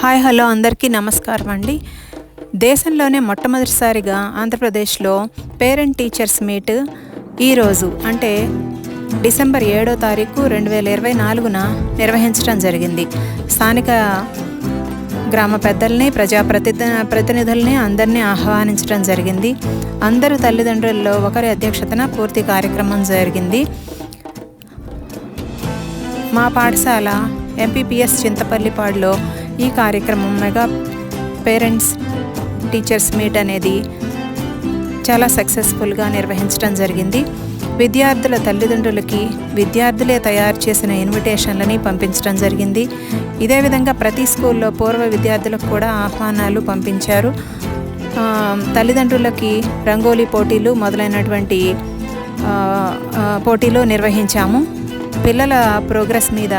Hi hello అందరికీ నమస్కారం అండి. దేశంలోనే మొట్టమొదటిసారిగా ఆంధ్రప్రదేశ్లో పేరెంట్ టీచర్స్ మీట్ ఈరోజు అంటే డిసెంబర్ 7వ తారీఖు 2024న నిర్వహించడం జరిగింది. స్థానిక గ్రామ పెద్దల్ని ప్రతినిధుల్ని అందరినీ ఆహ్వానించడం జరిగింది. అందరూ తల్లిదండ్రుల్లో ఒకరి అధ్యక్షతన పూర్తి కార్యక్రమం జరిగింది. మా పాఠశాల ఎంపీపీఎస్ చింతపల్లిపాడులో ఈ కార్యక్రమం మెగా పేరెంట్స్ టీచర్స్ మీట్ అనేది చాలా సక్సెస్ఫుల్గా నిర్వహించడం జరిగింది. విద్యార్థుల తల్లిదండ్రులకి విద్యార్థులే తయారు చేసిన ఇన్విటేషన్లని పంపించడం జరిగింది. ఇదే విధంగా ప్రతి స్కూల్లో పూర్వ విద్యార్థులకు కూడా ఆహ్వానాలు పంపించారు. తల్లిదండ్రులకి రంగోలీ పోటీలు మొదలైనటువంటి పోటీలు నిర్వహించాము. పిల్లల ప్రోగ్రెస్ మీద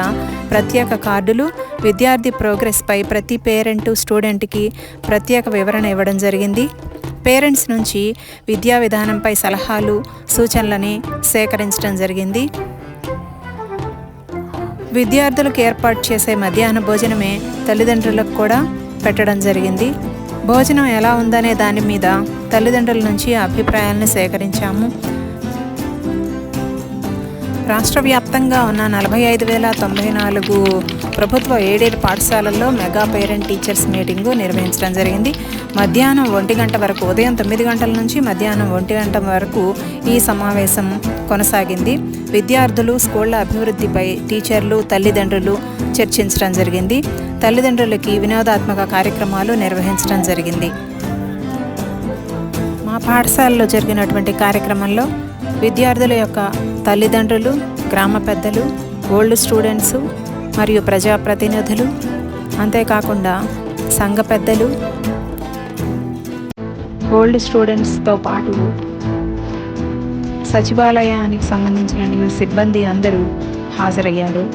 ప్రత్యేక కార్డులు, విద్యార్థి ప్రోగ్రెస్పై ప్రతి పేరెంటు స్టూడెంట్కి ప్రత్యేక వివరణ ఇవ్వడం జరిగింది. పేరెంట్స్ నుంచి విద్యా విధానంపై సలహాలు, సూచనలని సేకరించడం జరిగింది. విద్యార్థులకు ఏర్పాటు చేసే మధ్యాహ్న భోజనమే తల్లిదండ్రులకు కూడా పెట్టడం జరిగింది. భోజనం ఎలా ఉందనే దాని మీద తల్లిదండ్రుల నుంచి అభిప్రాయాలను సేకరించాము. రాష్ట్ర వ్యాప్తంగా ఉన్న 45,094 ప్రభుత్వ ఎయిడెడ్ పాఠశాలల్లో మెగా పేరెంట్ టీచర్స్ మీటింగు నిర్వహించడం జరిగింది. మధ్యాహ్నం 1 గంట వరకు, ఉదయం 9 గంటల నుంచి మధ్యాహ్నం 1 గంట వరకు ఈ సమావేశం కొనసాగింది. విద్యార్థులు, స్కూళ్ల అభివృద్ధిపై టీచర్లు, తల్లిదండ్రులు చర్చించడం జరిగింది. తల్లిదండ్రులకి వినోదాత్మక కార్యక్రమాలు నిర్వహించడం జరిగింది. మా పాఠశాలలో జరిగినటువంటి కార్యక్రమంలో విద్యార్థుల యొక్క తల్లిదండ్రులు, గ్రామ పెద్దలు, ఓల్డ్ స్టూడెంట్సు మరియు ప్రజాప్రతినిధులు, అంతేకాకుండా సంఘ పెద్దలు, ఓల్డ్ స్టూడెంట్స్తో పాటు సచివాలయానికి సంబంధించిన సిబ్బంది అందరూ హాజరయ్యారు.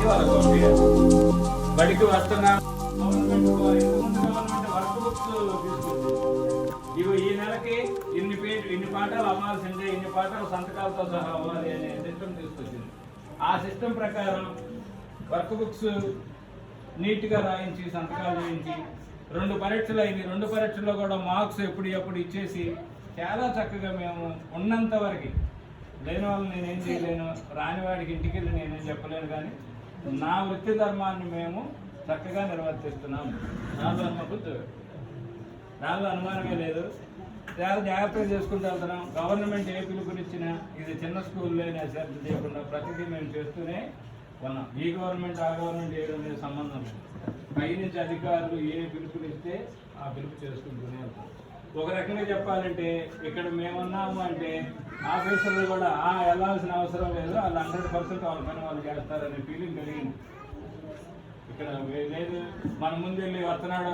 వాళ్ళకి పంపించాలి. బడికి వస్తున్నాం, గవర్నమెంట్ వర్క్ బుక్స్ తీసుకుంది. ఇవి ఈ నెలకి ఇన్ని పాఠాలు అవ్వాల్సిందే, ఇన్ని పాఠాలు సంతకాలతో సహా అవ్వాలి అనే సిస్టమ్ తీసుకొచ్చింది. ఆ సిస్టమ్ ప్రకారం వర్క్ బుక్స్ నీట్గా రాయించి సంతకాలు చేయించి 2 పరీక్షలు అయింది. 2 పరీక్షల్లో కూడా మార్క్స్ ఎప్పుడు ఇచ్చేసి చాలా చక్కగా మేము ఉన్నంత వరకు, లేని వాళ్ళు నేనేం చేయలేను, రాని వాడికి ఇంటికి వెళ్ళి నేనేం చెప్పలేను, కానీ నా వృత్తి ధర్మాన్ని మేము చక్కగా నిర్వర్తిస్తున్నాం. దానిలో అనుమానమే లేదు. చాలా జాగ్రత్తగా చేసుకుంటూ వెళ్తున్నాం. గవర్నమెంట్ ఏ పిలుపునిచ్చినా ఇది చిన్న స్కూల్లో శ్రద్ధ చేయకుండా ప్రతిదీ మేము చేస్తూనే ఉన్నాం. ఈ గవర్నమెంట్ ఆ గవర్నమెంట్ ఏదైనా సంబంధం లేదు. పై నుంచి అధికారులు ఏ పిలుపునిస్తే ఆ పిలుపు చేసుకుంటూనే వెళ్తాం. ఒక రకంగా చెప్పాలంటే ఇక్కడ మేమున్నాము అంటే ఆఫీసర్లు కూడా వెళ్ళాల్సిన అవసరం లేదు, వాళ్ళు 100% వాళ్ళ పని వాళ్ళు చేస్తారనే ఫీలింగ్ కలిగింది. ఇక్కడ లేదు మన ముందు వెళ్ళి వస్తున్నాడు